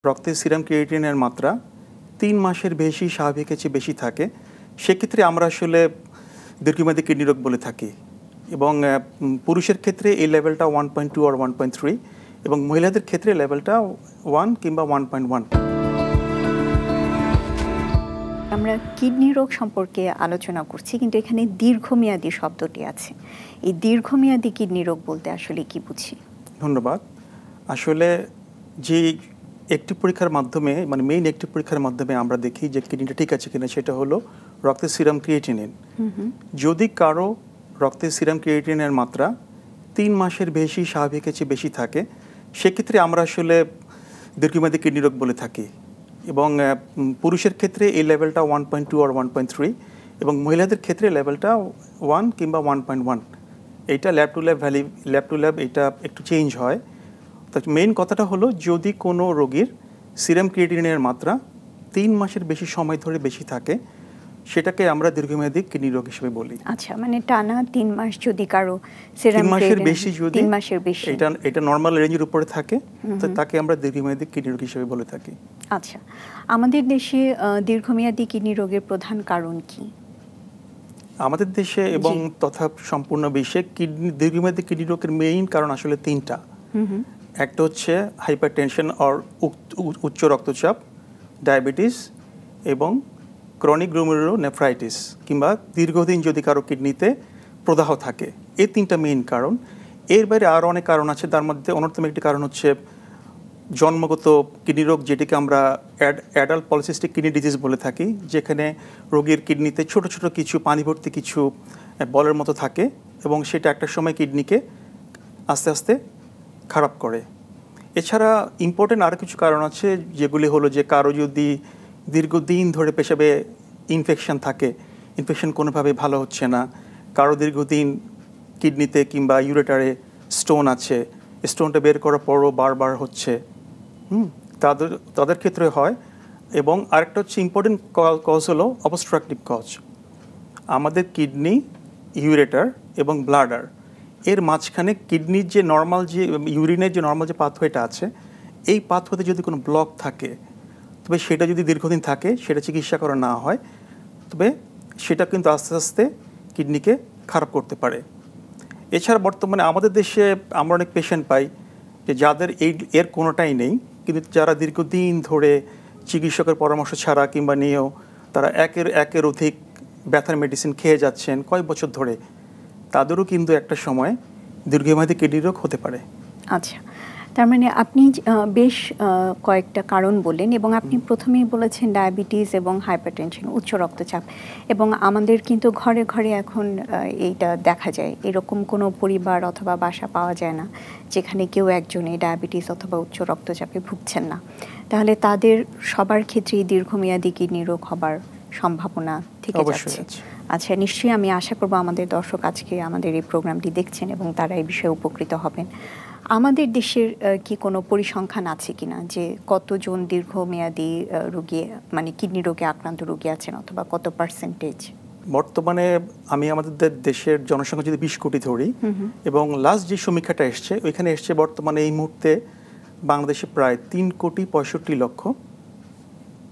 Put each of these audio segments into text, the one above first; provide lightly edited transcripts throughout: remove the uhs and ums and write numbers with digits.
রক্তে সিরাম ক্রিয়েটিনের মাত্রা 3 মাসের বেশি স্বাভাবিকের চেয়ে বেশি থাকে, সেক্ষেত্রে আমরা আসলে দীর্ঘমেয়াদী কিডনি রোগ বলে থাকি। এবং পুরুষের ক্ষেত্রে এই লেভেলটা 1.2 আর 1.3 এবং মহিলাদের ক্ষেত্রে লেভেলটা 1 কিংবা 1.1। আমরা কিডনি রোগ সম্পর্কে আলোচনা করছি, কিন্তু এখানে দীর্ঘমেয়াদী শব্দটি আছে। এই দীর্ঘমেয়াদী কিডনি রোগ বলতে আসলে কি বুঝি? ধন্যবাদ। আসলে যে একটি পরীক্ষার মাধ্যমে, মানে মেইন একটি পরীক্ষার মাধ্যমে আমরা দেখি যে কিডনিটা ঠিক আছে কিনা, সেটা হলো রক্তের সিরাম ক্রিয়েটিনিন। যদি কারো রক্তের সিরাম ক্রিয়েটিনের মাত্রা 3 মাসের বেশি স্বাভাবিকের চেয়ে বেশি থাকে, সেক্ষেত্রে আমরা আসলে দীর্ঘমেয়াদী কিডনি রোগ বলে থাকি। এবং পুরুষের ক্ষেত্রে এই লেভেলটা 1.2 আর 1.3 এবং মহিলাদের ক্ষেত্রে লেভেলটা 1 কিংবা 1.1। এইটা ল্যাব টু ল্যাব এটা একটু চেঞ্জ হয়। তো মেইন কথাটা হলো, যদি কোনো রোগীর সিরাম ক্রিয়েটিনিনের মাত্রা 3 মাসের বেশি সময় ধরে বেশি থাকে, সেটাকে আমরা দীর্ঘমেয়াদী কিডনি রোগ হিসেবে বলি। আচ্ছা, মানে টানা 3 মাস যদি কারো সিরাম 3 মাসের বেশি, যদি 3 মাসের বেশি এটা নরমাল রেঞ্জের উপরে থাকে, তো তাকে আমরা দীর্ঘমেয়াদী কিডনি রোগ হিসেবে বলে থাকি। আচ্ছা, আমাদের দেশে দীর্ঘমেয়াদী কিডনি রোগের প্রধান কারণ কি? আমাদের দেশে এবং তথা সম্পূর্ণ বিশ্বে দীর্ঘমেয়াদী কিডনি রোগের মেইন কারণ আসলে 3টা। একটা হচ্ছে হাইপারটেনশন অর উচ্চ রক্তচাপ, ডায়াবেটিস এবং ক্রনিক গ্লোমেরুলোনেফ্রাইটিস, কিংবা দীর্ঘদিন যদি কারো কিডনিতে প্রদাহ থাকে। এই 3টা মেইন কারণ। এর বাইরে আরও অনেক কারণ আছে। তার মধ্যে অন্যতম একটি কারণ হচ্ছে জন্মগত কিডনি রোগ, যেটিকে আমরা অ্যাডাল্ট পলিসিস্টিক কিডনি ডিজিজ বলে থাকি, যেখানে রোগীর কিডনিতে ছোট ছোট কিছু পানি ভর্তি কিছু বলের মতো থাকে এবং সেটা একটা সময় কিডনিকে আস্তে আস্তে খারাপ করে। এছাড়া ইম্পর্টেন্ট আরও কিছু কারণ আছে, যেগুলি হলো যে কারো যদি দীর্ঘদিন ধরে পেশাবে ইনফেকশন থাকে, ইনফেকশন কোনোভাবে ভালো হচ্ছে না, কারো দীর্ঘদিন কিডনিতে কিংবা ইউরেটারে স্টোন আছে, স্টোনটা বের করার পরও বারবার হচ্ছে, তাদের ক্ষেত্রে হয়। এবং আরেকটা হচ্ছে ইম্পর্টেন্ট কজ হলো অবস্ট্রাকটিভ কজ। আমাদের কিডনি, ইউরেটার এবং ব্লাডার এর মাঝখানে কিডনির যে নর্মাল যে ইউরিনের যে নর্মাল যে পাথওয়েটা আছে, এই পাথওয়েতে যদি কোনো ব্লক থাকে, তবে সেটা যদি দীর্ঘদিন থাকে, সেটা চিকিৎসা করা না হয়, তবে সেটা কিন্তু আস্তে আস্তে কিডনিকে খারাপ করতে পারে। এছাড়া বর্তমানে আমাদের দেশে আমরা অনেক পেশেন্ট পাই যে যাদের এর কোনোটাই নেই, কিন্তু যারা দীর্ঘদিন ধরে চিকিৎসকের পরামর্শ ছাড়া কিংবা নিয়েও তারা একের অধিক ব্যথার মেডিসিন খেয়ে যাচ্ছেন কয়েক বছর ধরে, তাদেরও কিন্তু একটা সময় দীর্ঘমেয়াদী কিডনি রোগ হতে পারে। আচ্ছা, তার মানে আপনি বেশ কয়েকটা কারণ বললেন, এবং আপনি প্রথমেই বলেছেন ডায়াবেটিস এবং হাইপারটেনশন, উচ্চ রক্তচাপ। এবং আমাদের কিন্তু ঘরে ঘরে এখন এইটা দেখা যায়। এরকম কোনো পরিবার অথবা বাসা পাওয়া যায় না যেখানে কেউ একজনে ডায়াবেটিস অথবা উচ্চ রক্তচাপে ভুগছেন না। তাহলে তাদের সবার ক্ষেত্রেই দীর্ঘমেয়াদী কিডনি রোগ হবার সম্ভাবনা থেকে যাচ্ছে। আচ্ছা, নিশ্চয়ই আমি আশা করব আমাদের দর্শক আজকে আমাদের এই প্রোগ্রামটি দেখছেন এবং তারা এই বিষয়ে উপকৃত হবেন। আমাদের দেশের কি কোনো পরিসংখ্যান আছে কিনা যে কতজন দীর্ঘমেয়াদী রোগী, মানে কিডনি রোগে আক্রান্ত রোগী আছেন, অথবা কত পার্সেন্টেজ? বর্তমানে আমি আমাদের দেশের জনসংখ্যা যদি 20 কোটি ধরি, এবং লাস্ট যে সমীক্ষাটা এসছে ওইখানে এসছে বর্তমানে এই মুহূর্তে বাংলাদেশে প্রায় 3,65,00,000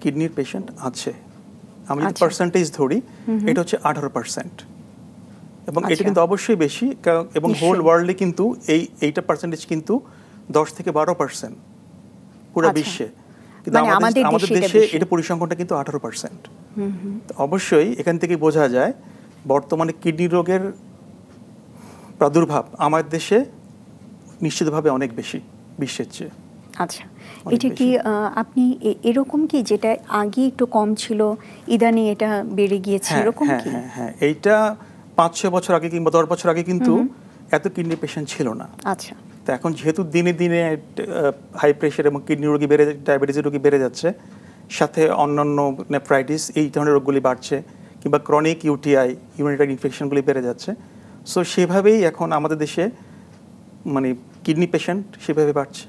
কিডনির পেশেন্ট আছে। আমি যদি পার্সেন্টেজ ধরি, এটা হচ্ছে 18%। এবং এটা কিন্তু অবশ্যই বেশি, এবং হোল ওয়ার্ল্ডে কিন্তু এইটা পার্সেন্টেজ কিন্তু 10 থেকে 12% পুরো বিশ্বে। কিন্তু আমাদের দেশে এটা পরিসংখ্যানটা কিন্তু 18%। অবশ্যই এখান থেকে বোঝা যায় বর্তমানে কিডনি রোগের প্রাদুর্ভাব আমাদের দেশে নিশ্চিতভাবে অনেক বেশি বিশ্বের চেয়ে। আচ্ছা, এটা কি আপনি এরকম কি যেটা আগে একটু কম ছিল ইদানিং এটা বেড়ে গিয়েছে, এরকম কি? হ্যাঁ, এইটা 5-6 বছর আগে কিংবা 10 বছর আগে কিন্তু এত কিডনি পেশেন্ট ছিল না। আচ্ছা, তো এখন যেহেতু দিনে দিনে হাই প্রেশার এবং কিডনি রোগী বেড়ে, ডায়াবেটিসের রোগী বেড়ে যাচ্ছে, সাথে অন্যান্য নেফ্রাইটিস এই ধরনের রোগগুলি বাড়ছে, কিংবা ক্রনিক ইউটিআই ইউরিনারি ইনফেকশনগুলি বেড়ে যাচ্ছে। সো সেভাবেই এখন আমাদের দেশে মানে কিডনি পেশেন্ট সেভাবে বাড়ছে।